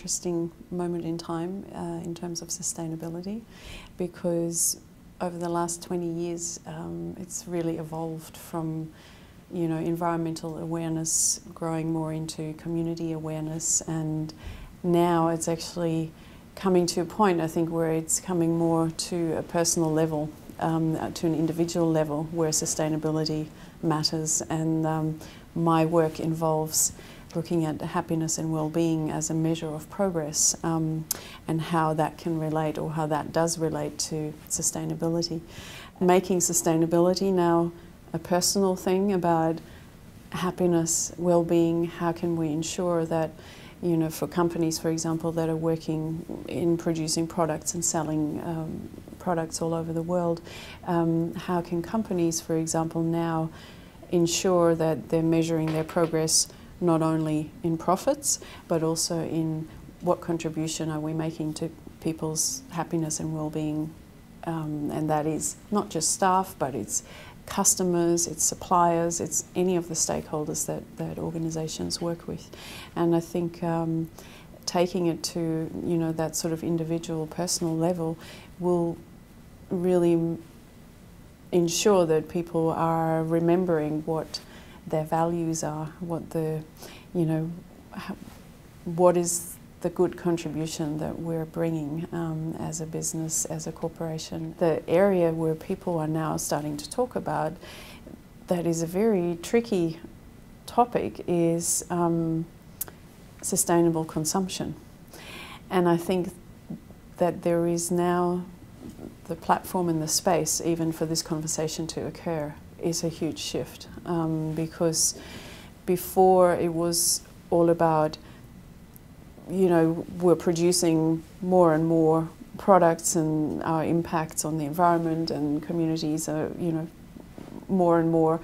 interesting moment in time in terms of sustainability, because over the last 20 years it's really evolved from environmental awareness growing more into community awareness, and now it's actually coming to a point, I think, where it's coming more to a personal level, to an individual level, where sustainability matters. And my work involves looking at happiness and well-being as a measure of progress, and how that can relate, or how that does relate, to sustainability. Making sustainability now a personal thing about happiness, well-being, how can we ensure that, for companies, for example, that are working in producing products and selling products all over the world, how can companies, for example, now ensure that they're measuring their progress not only in profits, but also in what contribution are we making to people's happiness and well-being. And that is not just staff, but it's customers, it's suppliers, it's any of the stakeholders that organisations work with. And I think taking it to that sort of individual, personal level will really ensure that people are remembering what their values are, what the, what is the good contribution that we're bringing as a business, as a corporation. The area where people are now starting to talk about that is a very tricky topic is sustainable consumption. And I think that there is now the platform and the space, even for this conversation to occur, is a huge shift, because before it was all about we're producing more and more products, and our impacts on the environment and communities are, more and more.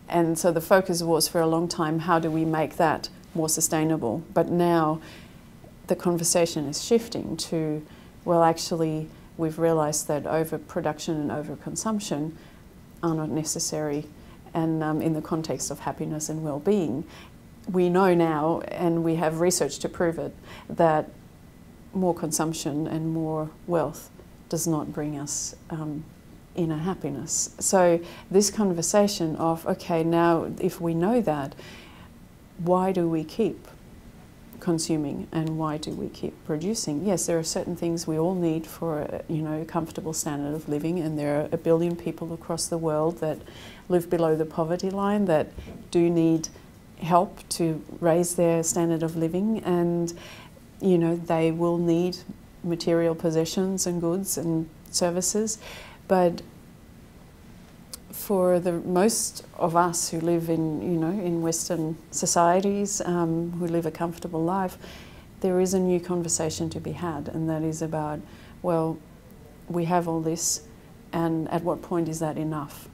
And so the focus was for a long time, how do we make that more sustainable? But now the conversation is shifting to, well, actually, we've realised that overproduction and overconsumption are not necessary, and in the context of happiness and well-being. We know now, and we have research to prove it, that more consumption and more wealth does not bring us inner happiness. So this conversation of, okay, now if we know that, why do we keep consuming and why do we keep producing? Yes, there are certain things we all need for a comfortable standard of living, and there are 1 billion people across the world that live below the poverty line that do need help to raise their standard of living, and they will need material possessions and goods and services. But for the most of us who live in in Western societies, who live a comfortable life, there is a new conversation to be had, and that is about, well, we have all this, and at what point is that enough?